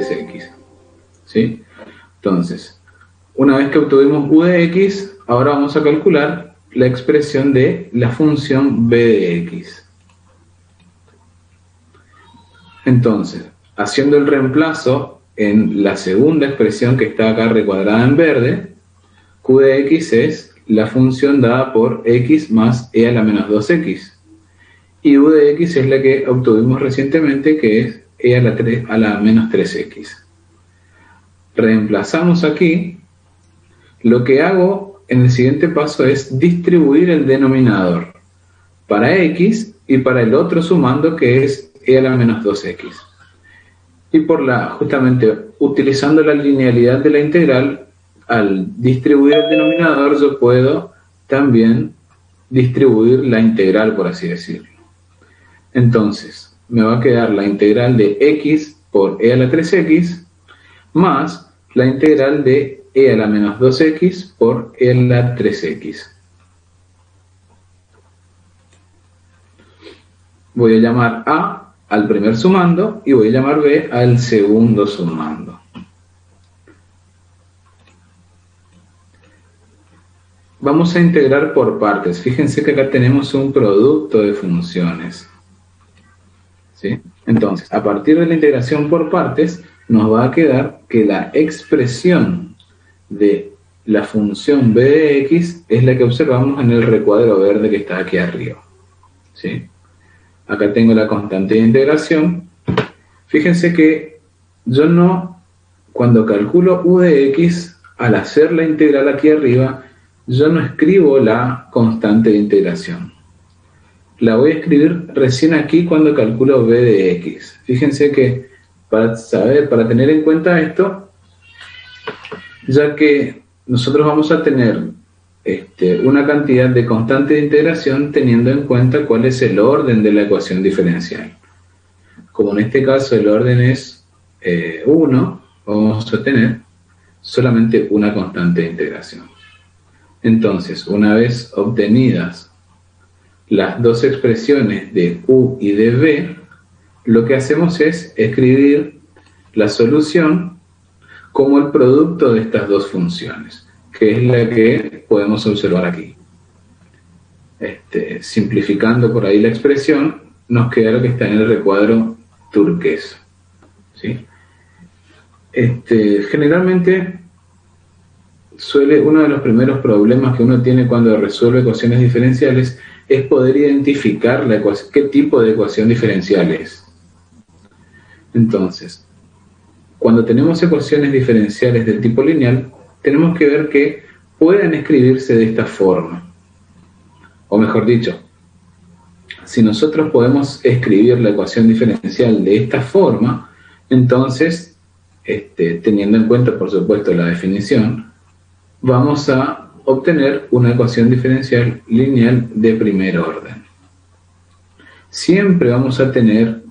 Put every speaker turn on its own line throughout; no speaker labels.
3x. ¿Sí? Entonces, una vez que obtuvimos u de x, ahora vamos a calcular la expresión de la función b de x. Entonces, haciendo el reemplazo en la segunda expresión que está acá recuadrada en verde, q de x es la función dada por x más e a la menos 2x. Y u de x es la que obtuvimos recientemente, que es e a la menos 3x. Reemplazamos aquí. Lo que hago en el siguiente paso es distribuir el denominador para x y para el otro sumando, que es e a la menos 2x. Y justamente utilizando la linealidad de la integral, al distribuir el denominador yo puedo también distribuir la integral, por así decirlo. Entonces, me va a quedar la integral de x por e a la 3x más la integral de e a la menos 2x por e a la 3x. Voy a llamar a al primer sumando y voy a llamar b al segundo sumando. Vamos a integrar por partes. Fíjense que acá tenemos un producto de funciones. ¿Sí? Entonces, a partir de la integración por partes, nos va a quedar que la expresión de la función b de x es la que observamos en el recuadro verde que está aquí arriba. ¿Sí? Acá tengo la constante de integración. Fíjense que yo cuando calculo u de x, al hacer la integral aquí arriba, yo no escribo la constante de integración. La voy a escribir recién aquí cuando calculo b de x. Fíjense que para tener en cuenta esto, ya que nosotros vamos a tener una cantidad de constante de integración teniendo en cuenta cuál es el orden de la ecuación diferencial. Como en este caso el orden es 1, vamos a tener solamente una constante de integración. Entonces, una vez obtenidas las dos expresiones de u y de b, lo que hacemos es escribir la solución como el producto de estas dos funciones, que es la que podemos observar aquí. Simplificando por ahí la expresión, nos queda lo que está en el recuadro turquesa. ¿Sí? Generalmente uno de los primeros problemas que uno tiene cuando resuelve ecuaciones diferenciales es poder identificar qué tipo de ecuación diferencial es. Entonces, cuando tenemos ecuaciones diferenciales del tipo lineal, tenemos que ver que pueden escribirse de esta forma. O mejor dicho, si nosotros podemos escribir la ecuación diferencial de esta forma, entonces, teniendo en cuenta, por supuesto, la definición, vamos a obtener una ecuación diferencial lineal de primer orden. Siempre vamos a tener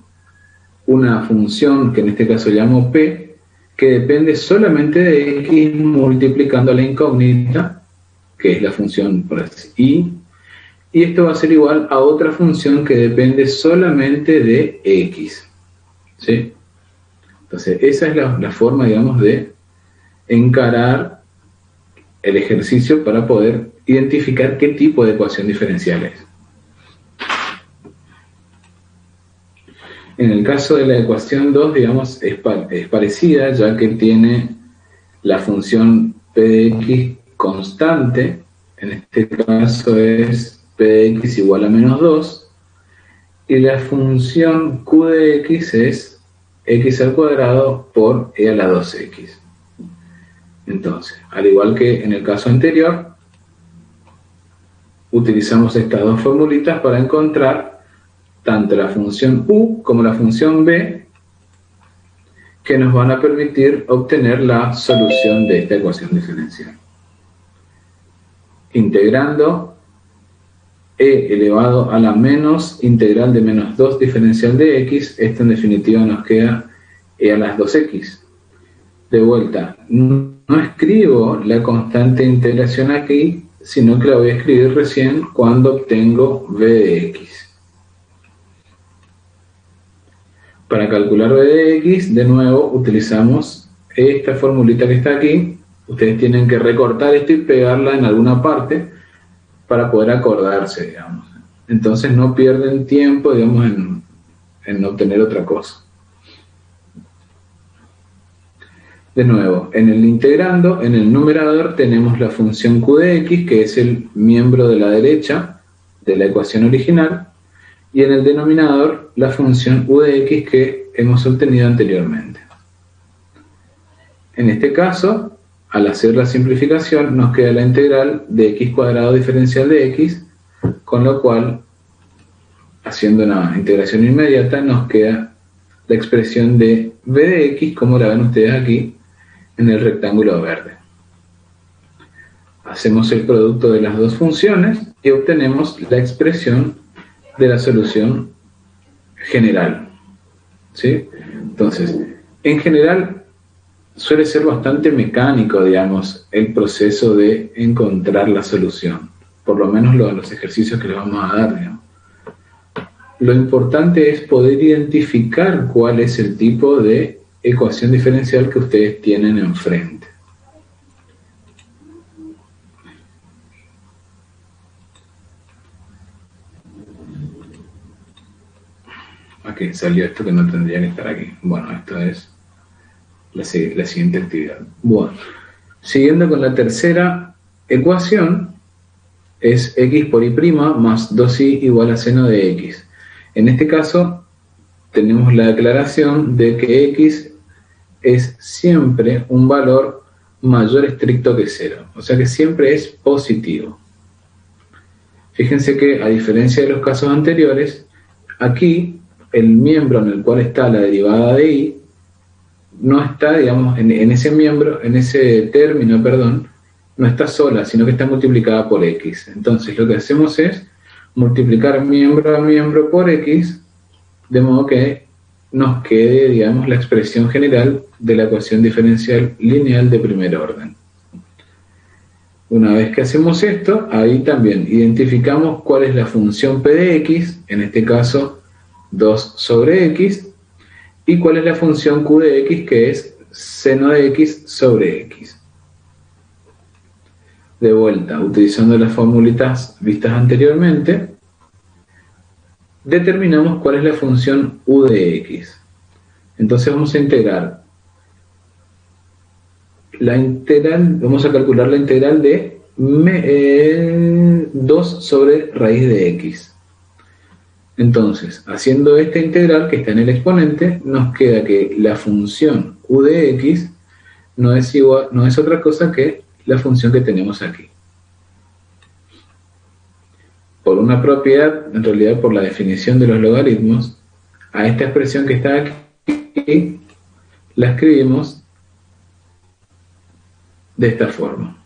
una función, que en este caso llamo p, que depende solamente de x multiplicando la incógnita, que es la función por así, y esto va a ser igual a otra función que depende solamente de x. ¿Sí? Entonces, esa es la forma, digamos, de encarar el ejercicio para poder identificar qué tipo de ecuación diferencial es. En el caso de la ecuación 2, digamos, es parecida, ya que tiene la función p de x constante, en este caso es p de x igual a menos 2, y la función q de x es x al cuadrado por e a la 2x. Entonces, al igual que en el caso anterior, utilizamos estas dos formulitas para encontrar tanto la función u como la función b, que nos van a permitir obtener la solución de esta ecuación diferencial. Integrando e elevado a la menos integral de menos 2 diferencial de x, esto en definitiva nos queda e a las 2x. De vuelta, no escribo la constante de integración aquí, sino que la voy a escribir recién cuando obtengo b de x. Para calcular b de x, de nuevo, utilizamos esta formulita que está aquí. Ustedes tienen que recortar esto y pegarla en alguna parte para poder acordarse, digamos. Entonces no pierden tiempo, digamos, en obtener otra cosa. De nuevo, en el integrando, en el numerador tenemos la función q de x, que es el miembro de la derecha de la ecuación original, y en el denominador la función u de x que hemos obtenido anteriormente. En este caso, al hacer la simplificación, nos queda la integral de x cuadrado diferencial de x, con lo cual, haciendo una integración inmediata, nos queda la expresión de b de x, como la ven ustedes aquí, en el rectángulo verde. Hacemos el producto de las dos funciones y obtenemos la expresión de la solución general. ¿Sí? Entonces, en general, suele ser bastante mecánico, digamos, el proceso de encontrar la solución. Por lo menos los ejercicios que les vamos a dar, digamos. Lo importante es poder identificar cuál es el tipo de ecuación diferencial que ustedes tienen enfrente. Aquí salió esto que no tendría que estar aquí. Bueno, esto es la siguiente actividad. Bueno, siguiendo con la tercera ecuación, es x por y' más 2y igual a seno de x. En este caso, tenemos la declaración de que x es siempre un valor mayor estricto que 0. O sea que siempre es positivo. Fíjense que, a diferencia de los casos anteriores, aquí el miembro en el cual está la derivada de y no está, digamos, en ese término, perdón, no está sola, sino que está multiplicada por x. Entonces lo que hacemos es multiplicar miembro a miembro por x, de modo que nos quede, digamos, la expresión general de la ecuación diferencial lineal de primer orden. Una vez que hacemos esto, ahí también identificamos cuál es la función p de x, en este caso 2 sobre x, y cuál es la función q de x, que es seno de x sobre x. De vuelta, utilizando las formulitas vistas anteriormente, determinamos cuál es la función u de x. Entonces vamos a integrar vamos a calcular la integral de 2 sobre raíz de x. Entonces, haciendo esta integral que está en el exponente, nos queda que la función u de x no es otra cosa que la función que tenemos aquí. Por una propiedad, en realidad por la definición de los logaritmos, a esta expresión que está aquí, la escribimos de esta forma.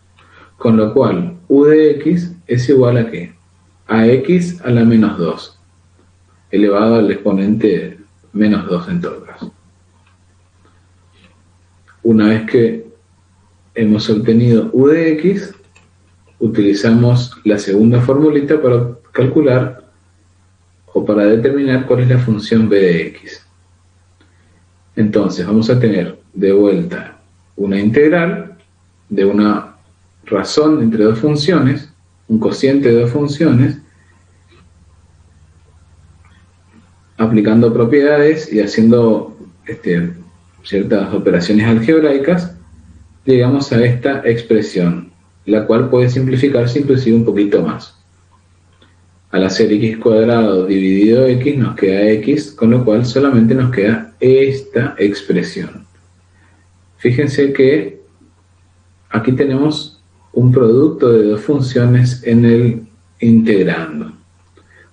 Con lo cual, u de x es igual a ¿qué? A x a la menos 2, elevado al exponente menos 2 en todo caso. Una vez que hemos obtenido u de x, utilizamos la segunda formulita para calcular o para determinar cuál es la función b de x. Entonces vamos a tener de vuelta una integral de una razón entre dos funciones, un cociente de dos funciones, aplicando propiedades y haciendo ciertas operaciones algebraicas, llegamos a esta expresión, la cual puede simplificarse inclusive un poquito más. Al hacer x cuadrado dividido x nos queda x, con lo cual solamente nos queda esta expresión. Fíjense que aquí tenemos un producto de dos funciones en el integrando.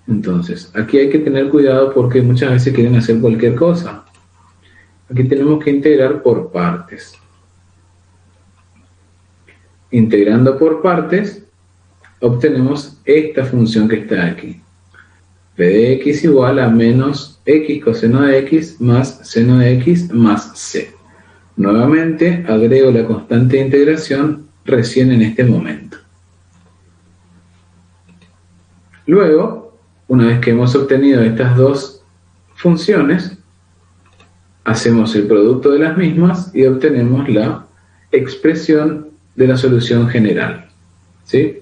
Entonces, aquí hay que tener cuidado porque muchas veces quieren hacer cualquier cosa. Aquí tenemos que integrar por partes. Integrando por partes, obtenemos esta función que está aquí. P de x igual a menos x coseno de x más seno de x más c. Nuevamente agrego la constante de integración recién en este momento. Luego, una vez que hemos obtenido estas dos funciones, hacemos el producto de las mismas y obtenemos la expresión de la solución general. ¿Sí?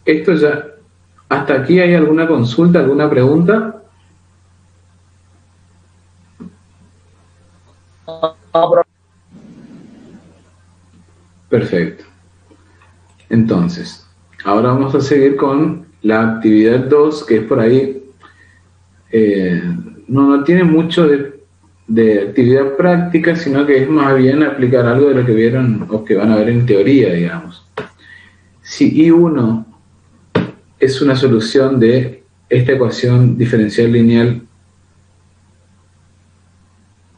Esto ya, ¿hasta aquí hay alguna consulta, alguna pregunta? Perfecto. Entonces, ahora vamos a seguir con la actividad 2, que es por ahí, no tiene mucho de actividad práctica, sino que es más bien aplicar algo de lo que vieron o que van a ver en teoría, digamos. Si I1 es una solución de esta ecuación diferencial lineal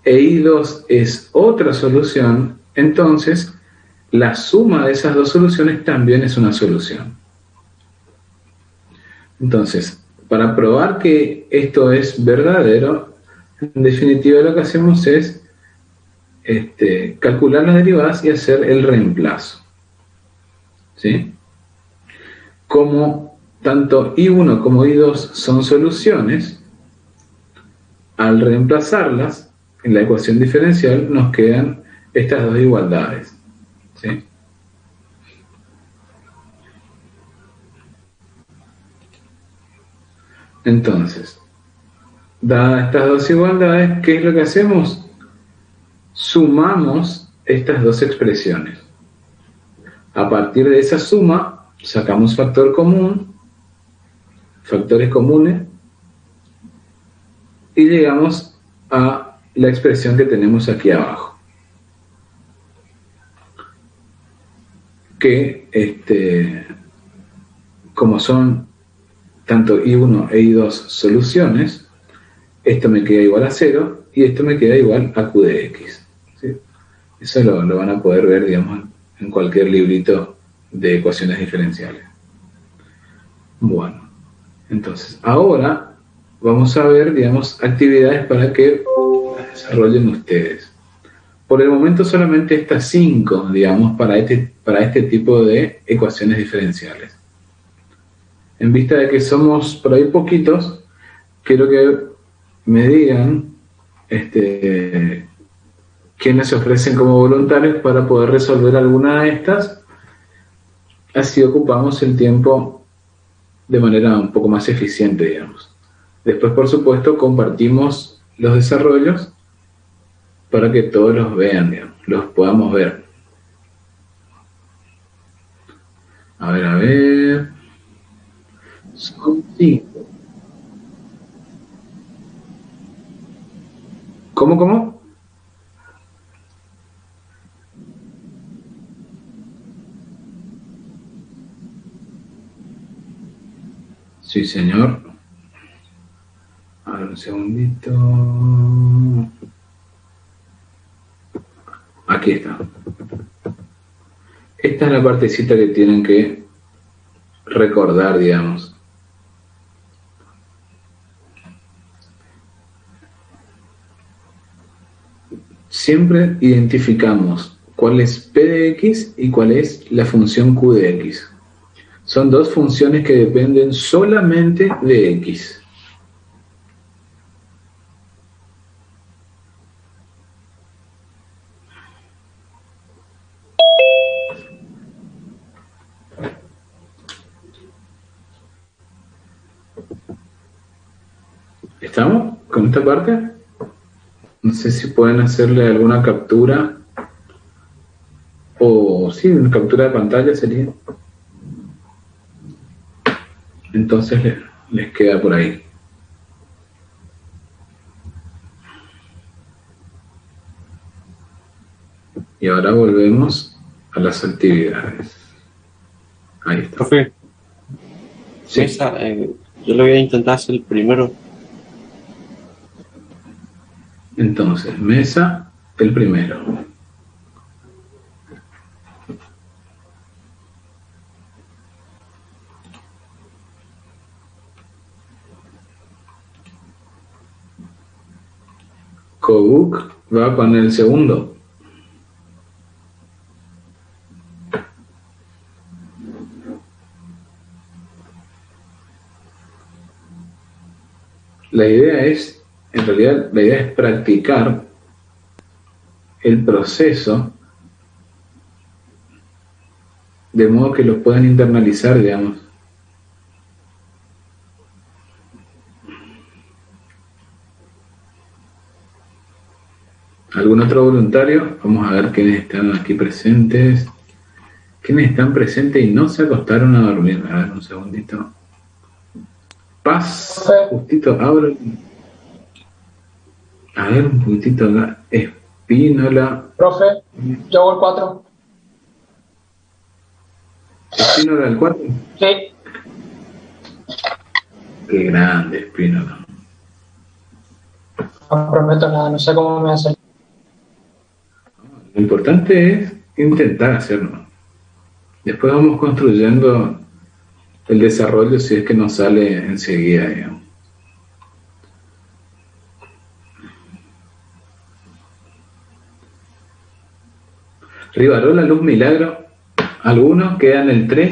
e I2 es otra solución, entonces la suma de esas dos soluciones también es una solución. Entonces, para probar que esto es verdadero, en definitiva lo que hacemos es calcular las derivadas y hacer el reemplazo. ¿Sí? Como tanto I1 como I2 son soluciones, al reemplazarlas en la ecuación diferencial nos quedan estas dos igualdades. ¿Sí? Entonces, dadas estas dos igualdades, ¿qué es lo que hacemos? Sumamos estas dos expresiones. A partir de esa suma, sacamos factor común, factores comunes, y llegamos a la expresión que tenemos aquí abajo. Que, como son tanto I1 e I2 soluciones, esto me queda igual a 0 y esto me queda igual a Q de X. ¿Sí? Eso lo van a poder ver, digamos, en cualquier librito de ecuaciones diferenciales. Bueno, entonces, ahora vamos a ver, digamos, actividades para que las desarrollen ustedes. Por el momento solamente estas 5, digamos, para este tipo de ecuaciones diferenciales. En vista de que somos por ahí poquitos, quiero que me digan quiénes se ofrecen como voluntarios para poder resolver alguna de estas. Así ocupamos el tiempo de manera un poco más eficiente, digamos. Después, por supuesto, compartimos los desarrollos para que todos los vean, digamos, los podamos ver. A ver. Son 5. ¿Cómo? Sí, señor. A ver, un segundito. Aquí está. Esta es la partecita que tienen que recordar, digamos. Siempre identificamos cuál es P de X y cuál es la función Q de X. Son dos funciones que dependen solamente de X. ¿Estamos con esta parte? No sé si pueden hacerle alguna captura. O sí, una captura de pantalla sería. Entonces les queda por ahí. Y ahora volvemos a las actividades. Ahí está.
Profe,
Sí.
Yo lo voy a intentar hacer el primero.
Entonces, mesa, el primero. Kobuk va con el segundo. La idea es, en realidad, la idea es practicar el proceso de modo que lo puedan internalizar, digamos. ¿Algún otro voluntario? Vamos a ver quiénes están aquí presentes. ¿Quiénes están presentes y no se acostaron a dormir? A ver, un segundito. Paz, justito, abro. A ver, un poquitito acá. Espínola.
Profe, yo hago el 4.
¿Espínola el 4?
Sí.
Qué grande, Espínola.
No prometo nada, no sé cómo me va a hacer.
Lo importante es intentar hacerlo. Después vamos construyendo el desarrollo si es que nos sale enseguida, digamos. Rivarola, Luz Milagro, algunos quedan el 3.